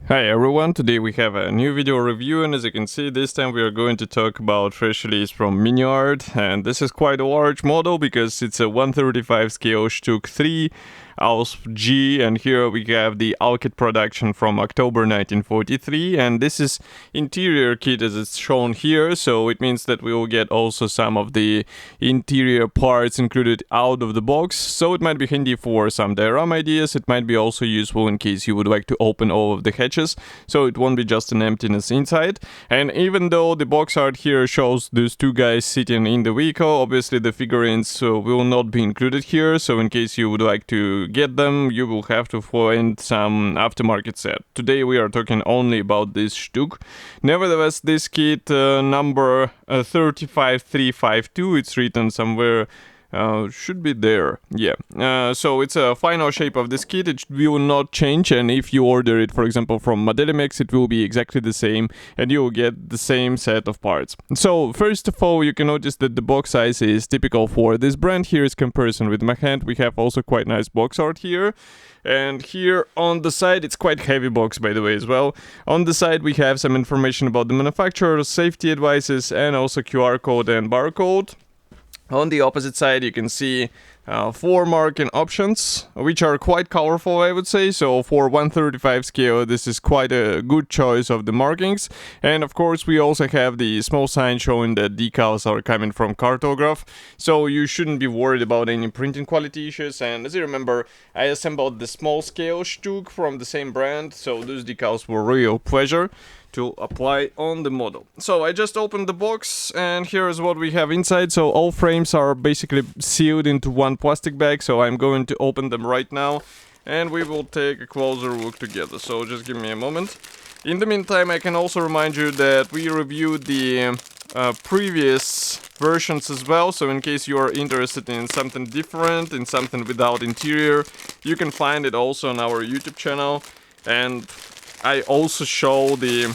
Hi everyone, today we have a new video review, and as you can see, this time we are going to talk about fresh release from Miniart, and this is quite a large model because it's a 135 scale StuG 3 Ausf.G, and here we have the Alkett production from October 1943, and this is interior kit as it's shown here, so it means that we will get also some of the interior parts included out of the box, so it might be handy for some diorama ideas. It might be also useful in case you would like to open all of the hatches, so it won't be just an emptiness inside. And even though the box art here shows those two guys sitting in the vehicle, obviously the figurines will not be included here, so in case you would like to get them, you will have to find some aftermarket set. Today we are talking only about this StuG. Nevertheless, this kit number 35352, it's written somewhere, should be there, yeah. So it's a final shape of this kit, it will not change, and if you order it, for example, from Modelimex, it will be exactly the same, and you will get the same set of parts. So first of all, you can notice that the box size is typical for this brand. Here is comparison with my hand. We have also quite nice box art here. And here on the side, it's quite heavy box by the way as well. On the side we have some information about the manufacturer, safety advices, and also QR code and barcode. On the opposite side, you can see 4 marking options, which are quite colorful, I would say. So for 135 scale, this is quite a good choice of the markings. And of course, we also have the small sign showing that decals are coming from cartograph. So you shouldn't be worried about any printing quality issues. And as you remember, I assembled the small scale StuG from the same brand. So those decals were real pleasure to apply on the model. So I just opened the box, and here is what we have inside. So all frames are basically sealed into one plastic bag, so I'm going to open them right now and we will take a closer look together. So just give me a moment. In the meantime, I can also remind you that we reviewed the previous versions as well, so in case you are interested in something different, in something without interior, you can find it also on our YouTube channel. And I also show the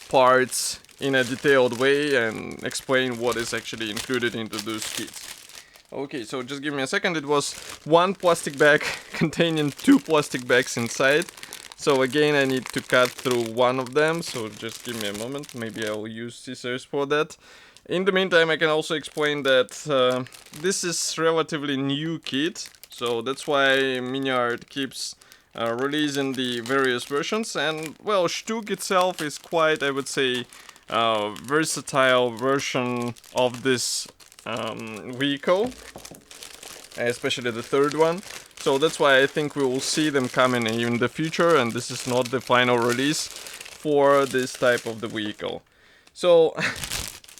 parts in a detailed way and explain what is actually included into those kits. Okay, so just give me a second. It was one plastic bag containing 2 plastic bags inside. So again, I need to cut through one of them, so just give me a moment. Maybe I'll use scissors for that. In the meantime, I can also explain that this is relatively new kit, so that's why Miniart keeps releasing the various versions. And well, StuG itself is quite, I would say, versatile version of this vehicle, especially the third one. So that's why I think we will see them coming in the future, and this is not the final release for this type of the vehicle. So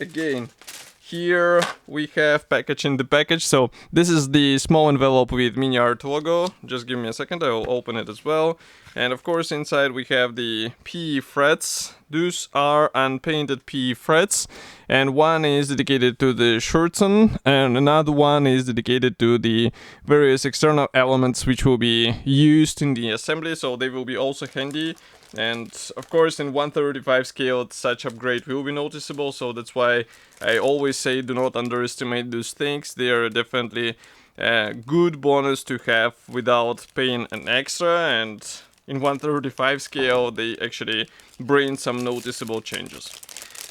again, here we have package in the package. So this is the small envelope with Miniart logo. Just give me a second, I will open it as well. And of course inside we have the PE frets. Those are unpainted PE frets, and one is dedicated to the Shurzen and another one is dedicated to the various external elements which will be used in the assembly, so they will be also handy. And of course in 135 scale such upgrade will be noticeable, so that's why I always say do not underestimate those things. They are definitely a good bonus to have without paying an extra, and in 135 scale they actually bring some noticeable changes.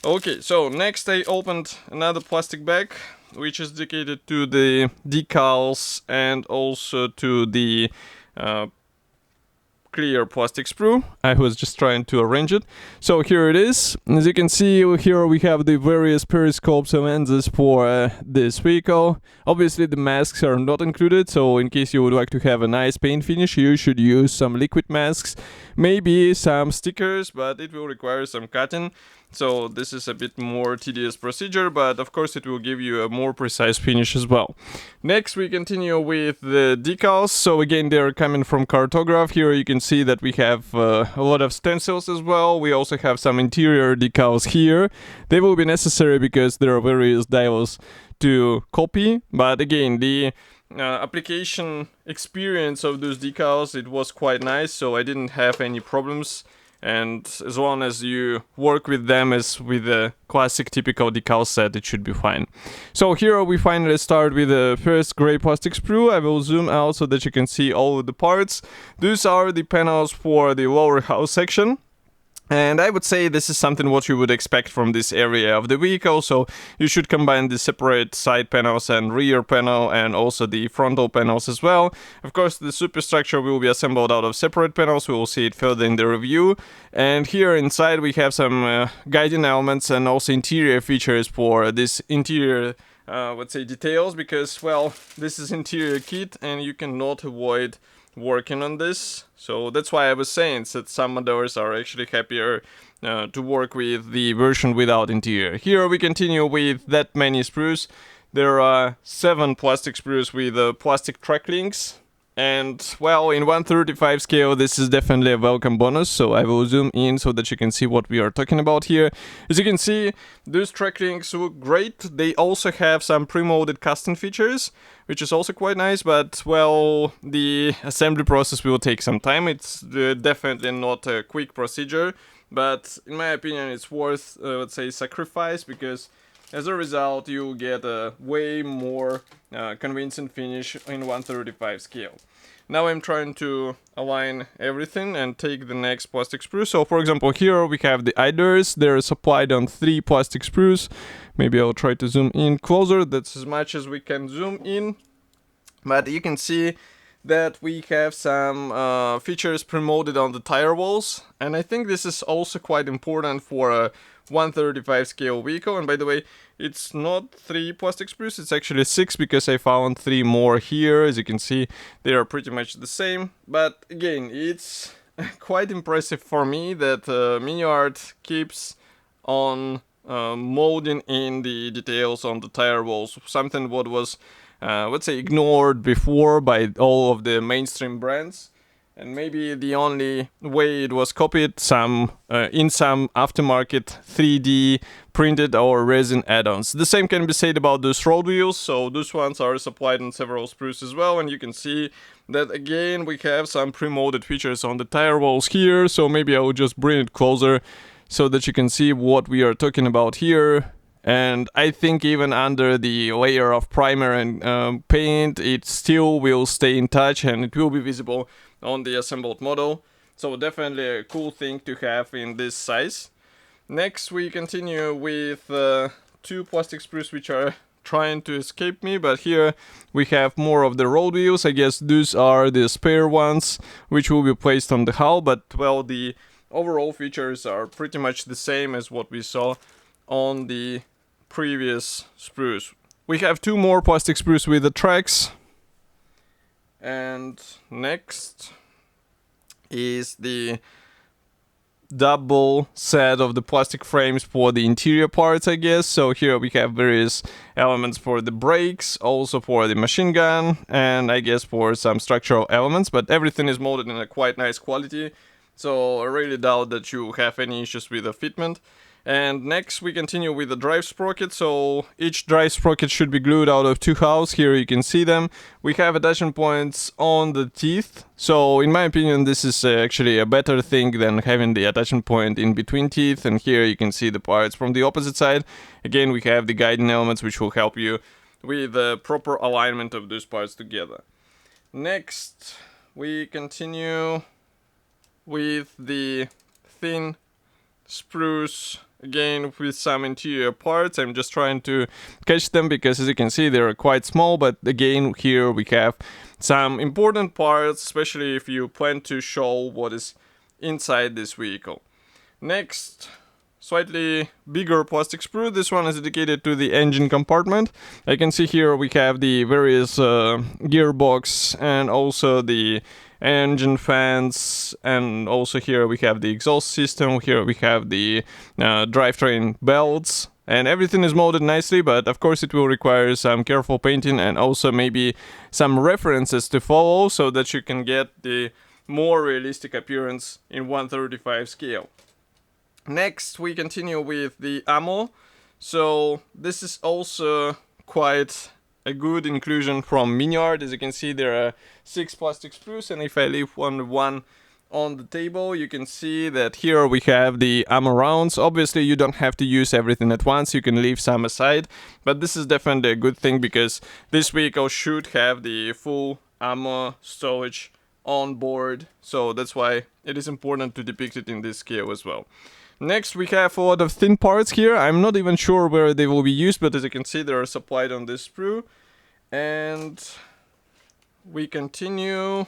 Okay, so next I opened another plastic bag which is dedicated to the decals and also to the clear plastic sprue. I was just trying to arrange it. So here it is. As you can see, here we have the various periscopes and lenses for this vehicle. Obviously the masks are not included, so in case you would like to have a nice paint finish, you should use some liquid masks, maybe some stickers, but it will require some cutting. So this is a bit more tedious procedure, but of course it will give you a more precise finish as well. Next we continue with the decals. So again, they are coming from cartograph. Here you can see that we have a lot of stencils as well. We also have some interior decals here. They will be necessary because there are various dials to copy, but again, the application experience of those decals, it was quite nice, so I didn't have any problems and as long as you work with them as with a classic typical decal set, it should be fine. So here we finally start with the first gray plastic sprue. I will zoom out so that you can see all of the parts. These are the panels for the lower house section. And I would say this is something what you would expect from this area of the vehicle, so you should combine the separate side panels and rear panel and also the frontal panels as well. Of course, the superstructure will be assembled out of separate panels, we will see it further in the review. And here inside we have some guiding elements and also interior features for this interior let's say details, because, well, this is interior kit and you cannot avoid working on this. So that's why I was saying that some modders are actually happier to work with the version without interior. Here we continue with that many sprues. There are 7 plastic sprues with plastic track links. And, well, in 1/35 scale, this is definitely a welcome bonus, so I will zoom in so that you can see what we are talking about here. As you can see, those track links look great. They also have some pre-molded custom features, which is also quite nice, but, well, the assembly process will take some time. It's definitely not a quick procedure, but in my opinion, it's worth, let's say, sacrifice, because as a result, you get a way more convincing finish in 1/35 scale. Now I'm trying to align everything and take the next plastic sprue. So for example, here we have the idlers. They're supplied on 3 plastic sprues. Maybe I'll try to zoom in closer. That's as much as we can zoom in. But you can see that we have some features pre-molded on the tire walls. And I think this is also quite important for a 1/35 scale vehicle. And by the way, it's not 3 plastic sprues, it's actually 6, because I found 3 more here. As you can see, they are pretty much the same. But again, it's quite impressive for me that Miniart keeps on molding in the details on the tire walls, something what was let's say ignored before by all of the mainstream brands. And maybe the only way it was copied in some aftermarket 3D printed or resin add-ons. The same can be said about those road wheels, so those ones are supplied on several sprues as well, and you can see that again we have some pre-molded features on the tire walls here, so maybe I will just bring it closer so that you can see what we are talking about here. And I think even under the layer of primer and paint, it still will stay in touch and it will be visible on the assembled model. So definitely a cool thing to have in this size. Next we continue with 2 plastic sprues which are trying to escape me, but here we have more of the road wheels. I guess these are the spare ones which will be placed on the hull, but, well, the overall features are pretty much the same as what we saw on the previous sprues. We have 2 more plastic sprues with the tracks. And next is the double set of the plastic frames for the interior parts, I guess. So here we have various elements for the brakes, also for the machine gun, and I guess for some structural elements, but everything is molded in a quite nice quality, so I really doubt that you have any issues with the fitment. And next we continue with the drive sprocket. So each drive sprocket should be glued out of 2 halves. Here you can see them. We have attachment points on the teeth. So in my opinion, this is actually a better thing than having the attachment point in between teeth. And here you can see the parts from the opposite side. Again, we have the guiding elements which will help you with the proper alignment of those parts together. Next, we continue with the thin sprues, again with some interior parts. I'm just trying to catch them because, as you can see, they're quite small, but again here we have some important parts, especially if you plan to show what is inside this vehicle. Next, slightly bigger plastic sprue. This one is dedicated to the engine compartment. I can see here we have the various gearbox and also the engine fans, and also here we have the exhaust system. Here we have the drivetrain belts, and everything is molded nicely, but of course it will require some careful painting and also maybe some references to follow so that you can get the more realistic appearance in 1/35 scale. Next we continue with the ammo. So this is also quite a good inclusion from Miniart. As you can see, there are 6 plastic sprues, and if I leave one, on the table, you can see that here we have the ammo rounds. Obviously, you don't have to use everything at once, you can leave some aside, but this is definitely a good thing because this vehicle should have the full ammo storage on board, so that's why it is important to depict it in this scale as well. Next, we have a lot of thin parts here. I'm not even sure where they will be used, but as you can see, they are supplied on this sprue. And we continue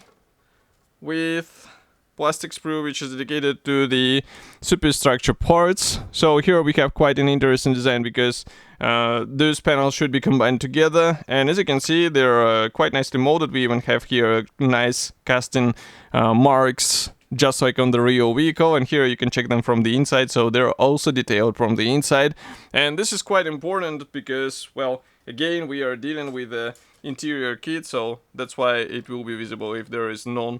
with plastic sprue, which is dedicated to the superstructure parts. So here we have quite an interesting design because those panels should be combined together, and as you can see, they're quite nicely molded. We even have here nice casting marks, just like on the real vehicle, and here you can check them from the inside, so they're also detailed from the inside. And this is quite important because, well, again, we are dealing with the interior kit, so that's why it will be visible if there is no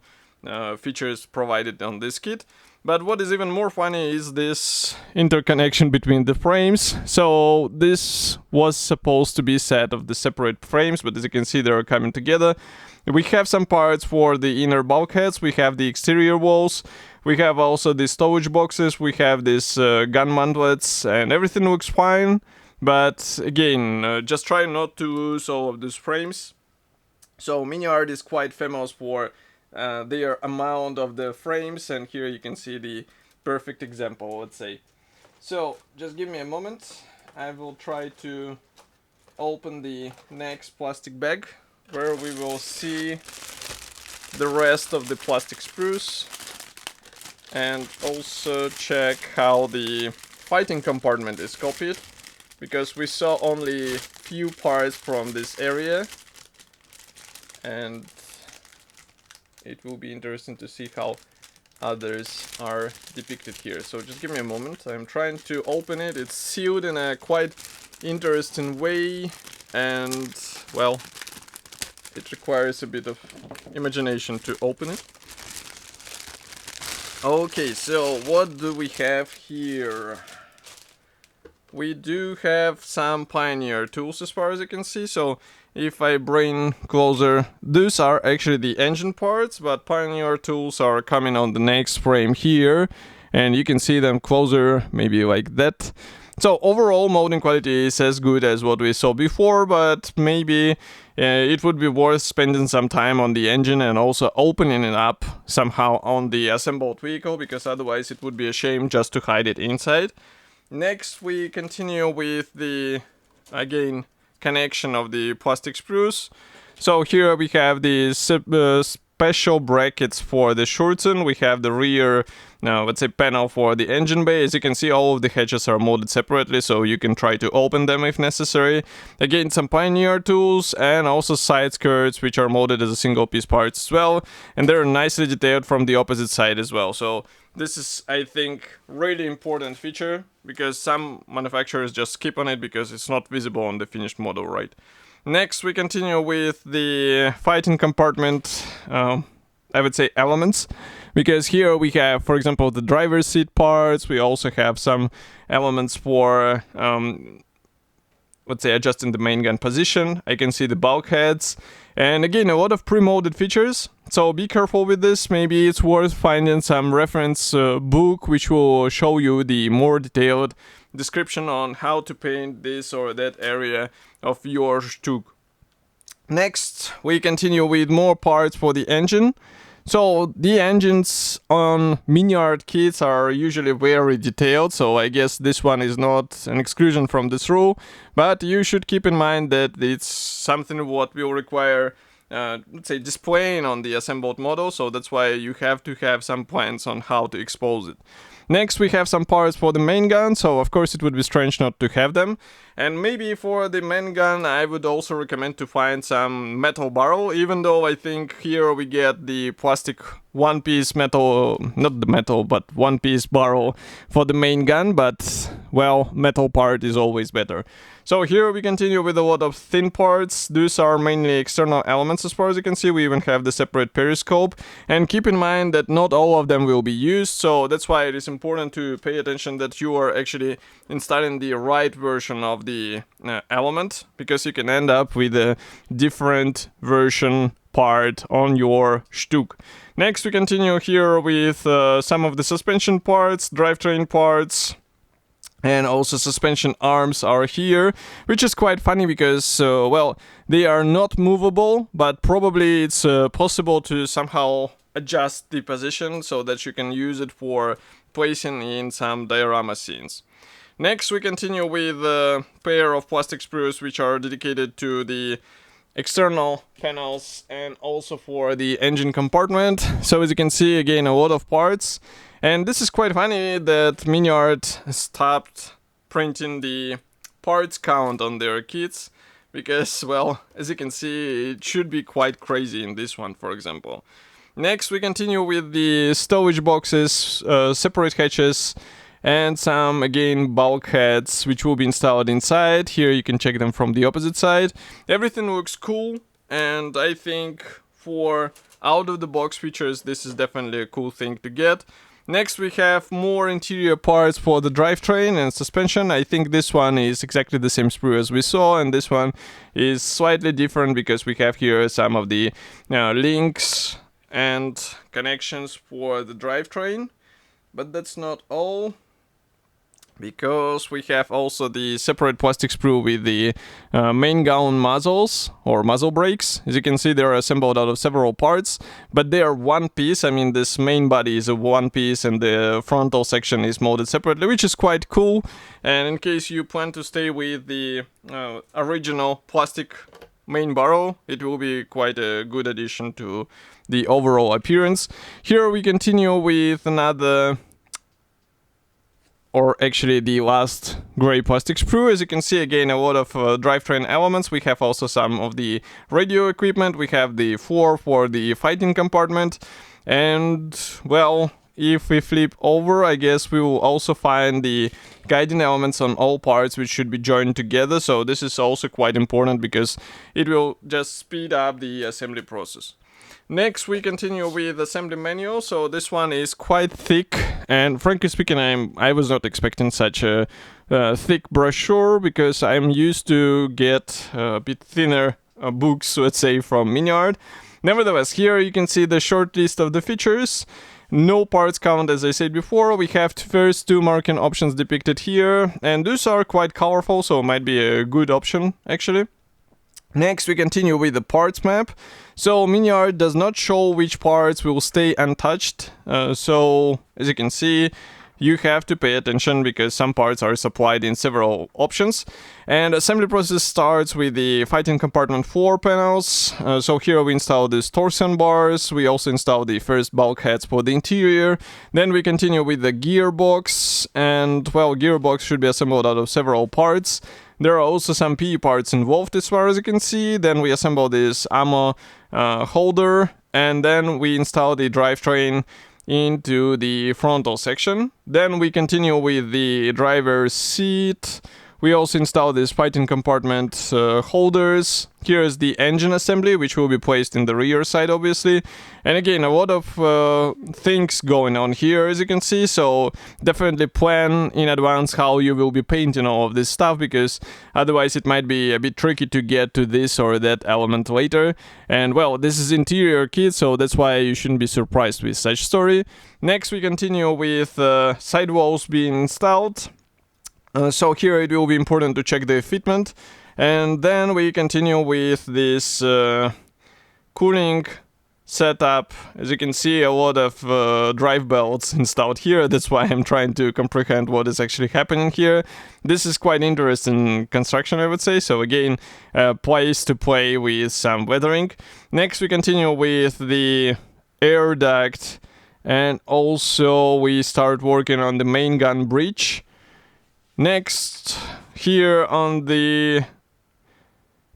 features provided on this kit. But what is even more funny is this interconnection between the frames. So this was supposed to be set of the separate frames, but as you can see, they are coming together. We have some parts for the inner bulkheads, we have the exterior walls, we have also the storage boxes, we have these gun mantlets, and everything looks fine. But again, just try not to lose all of these frames. So Miniart is quite famous for their amount of the frames, and here you can see the perfect example, let's say. So just give me a moment, I will try to open the next plastic bag where we will see the rest of the plastic sprues and also check how the fighting compartment is copied, because we saw only few parts from this area, and it will be interesting to see how others are depicted here. So just give me a moment, I'm trying to open it. It's sealed in a quite interesting way, and well, it requires a bit of imagination to open it. Okay, so what do we have here? We do have some Pioneer tools as far as you can see. So if I bring closer, these are actually the engine parts, but Pioneer tools are coming on the next frame here, and you can see them closer, maybe like that. So overall molding quality is as good as what we saw before, but maybe it would be worth spending some time on the engine and also opening it up somehow on the assembled vehicle, because otherwise it would be a shame just to hide it inside. Next, we continue with the, again, connection of the plastic sprues. So here we have the special brackets for the shorten. We have the rear, let's say, panel for the engine bay. As you can see, all of the hatches are molded separately, so you can try to open them if necessary. Again, some Pioneer tools and also side skirts, which are molded as a single piece parts as well. And they're nicely detailed from the opposite side as well. So this is, I think, really important feature, because some manufacturers just skip on it because it's not visible on the finished model, right? Next, we continue with the fighting compartment, I would say, elements, because here we have, for example, the driver's seat parts. We also have some elements for, let's say, adjusting the main gun position. I can see the bulkheads, and again, a lot of pre-molded features. So be careful with this. Maybe it's worth finding some reference book which will show you the more detailed description on how to paint this or that area of your StuG. Next, we continue with more parts for the engine. So the engines on Miniart kits are usually very detailed, so I guess this one is not an exclusion from this rule, but you should keep in mind that it's something what will require let's say, displaying on the assembled model, so that's why you have to have some plans on how to expose it. Next, we have some parts for the main gun, so of course it would be strange not to have them. And maybe for the main gun, I would also recommend to find some metal barrel, even though I think here we get the plastic one-piece metal, not the metal, but one-piece barrel for the main gun, but, well, metal part is always better. So here we continue with a lot of thin parts. These are mainly external elements as far as you can see. We even have the separate periscope. And keep in mind that not all of them will be used, so that's why it is important to pay attention that you are actually installing the right version of the element, because you can end up with a different version part on your StuG. Next, we continue here with some of the suspension parts, drivetrain parts, and also suspension arms are here, which is quite funny because, well, they are not movable, but probably it's possible to somehow adjust the position so that you can use it for placing in some diorama scenes. Next, we continue with a pair of plastic sprues which are dedicated to the external panels and also for the engine compartment. So as you can see, again, a lot of parts. And this is quite funny that Miniart stopped printing the parts count on their kits because, well, as you can see, it should be quite crazy in this one, for example. Next, we continue with the stowage boxes, separate hatches, and some, again, bulkheads which will be installed inside. Here you can check them from the opposite side. Everything looks cool, and I think for out-of-the-box features, this is definitely a cool thing to get. Next, we have more interior parts for the drivetrain and suspension. I think this one is exactly the same sprue as we saw, and this one is slightly different because we have here some of the links and connections for the drivetrain. But that's not all, because we have also the separate plastic sprue with the main gun muzzles or muzzle brakes. As you can see, they're assembled out of several parts, but they are one piece. I mean, this main body is a one piece and the frontal section is molded separately, which is quite cool. And in case you plan to stay with the original plastic main barrel, it will be quite a good addition to the overall appearance. Here we continue with another, or actually the last gray plastic sprue. As you can see, again, a lot of drivetrain elements. We have also some of the radio equipment. We have the floor for the fighting compartment. And, well, if we flip over, I guess we will also find the guiding elements on all parts which should be joined together. So this is also quite important because it will just speed up the assembly process. Next, we continue with assembly manual. So this one is quite thick, and frankly speaking, I was not expecting such a thick brochure because I'm used to get a bit thinner books, let's say, from Miniart. Nevertheless, here you can see the short list of the features. No parts count, as I said before. We have first two marking options depicted here, and those are quite colorful, so it might be a good option, actually. Next, we continue with the parts map. So Miniart does not show which parts will stay untouched. So as you can see, you have to pay attention because some parts are supplied in several options. And assembly process starts with the fighting compartment floor panels. So here we install these torsion bars. We also install the first bulkheads for the interior. Then we continue with the gearbox. And, well, gearbox should be assembled out of several parts. There are also some PE parts involved as far as you can see. Then we assemble this ammo holder, and then we install the drivetrain into the frontal section. Then we continue with the driver's seat. We also install these fighting compartment holders. Here is the engine assembly, which will be placed in the rear side, obviously. And again, a lot of things going on here, as you can see. So definitely plan in advance how you will be painting all of this stuff, because otherwise it might be a bit tricky to get to this or that element later. And, well, this is interior kit, so that's why you shouldn't be surprised with such story. Next, we continue with sidewalls being installed. So here it will be important to check the fitment, and then we continue with this cooling setup. As you can see, a lot of drive belts installed here. That's why I'm trying to comprehend what is actually happening here. This is quite interesting construction, I would say. So again, a place to play with some weathering. Next, we continue with the air duct, and also we start working on the main gun bridge. Next, here on the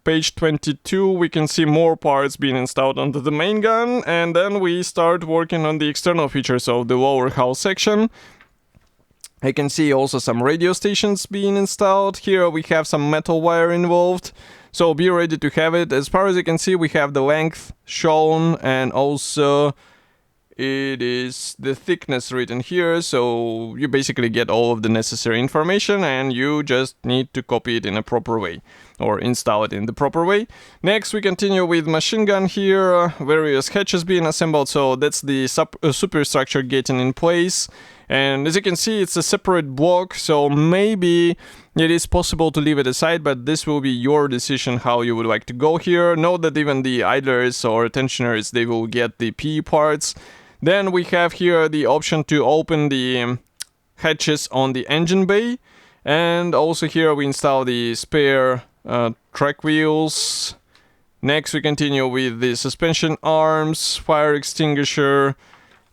page 22, we can see more parts being installed onto the main gun, and then we start working on the external features of the lower hull section. I can see also some radio stations being installed. Here we have some metal wire involved, so be ready to have it. As far as you can see, we have the length shown, and also it is the thickness written here, so you basically get all of the necessary information and you just need to copy it in a proper way. or install it in the proper way. Next, we continue with machine gun here, various hatches being assembled, so that's the superstructure getting in place. And as you can see, it's a separate block, so maybe it is possible to leave it aside, but this will be your decision how you would like to go here. Note that even the idlers or tensioners, they will get the PE parts. Then we have here the option to open the hatches on the engine bay. And also here we install the spare track wheels. Next we continue with the suspension arms, fire extinguisher.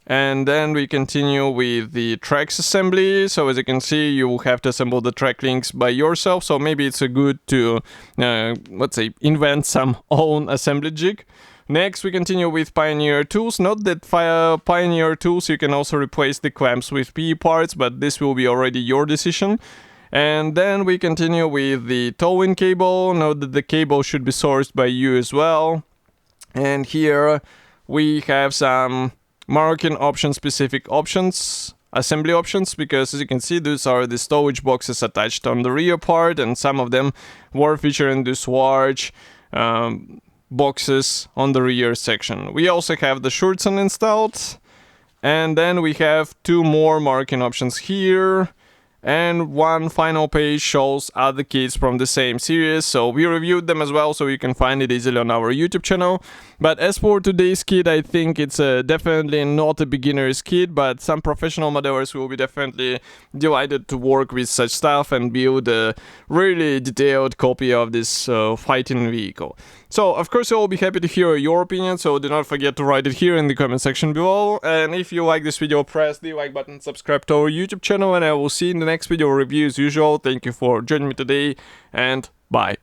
And then we continue with the tracks assembly. So as you can see, you will have to assemble the track links by yourself. So maybe it's a good to, let's say, invent some own assembly jig. Next, we continue with Pioneer tools. Note that via Pioneer tools, you can also replace the clamps with PE parts, but this will be already your decision. And then we continue with the towing cable. Note that the cable should be sourced by you as well. And here we have some marking option specific options, assembly options, because as you can see, these are the storage boxes attached on the rear part, and some of them were featuring this large boxes on the rear section. We also have the shorten installed, and then we have two more marking options here. And one final page shows other kits from the same series, so we reviewed them as well, so you can find it easily on our YouTube channel. But as for today's kit, I think it's definitely not a beginner's kit, but some professional modelers will be definitely delighted to work with such stuff and build a really detailed copy of this fighting vehicle. So, of course, I will be happy to hear your opinion, so do not forget to write it here in the comment section below. And if you like this video, press the like button, subscribe to our YouTube channel, and I will see you in the next video review as usual. Thank you for joining me today, and bye.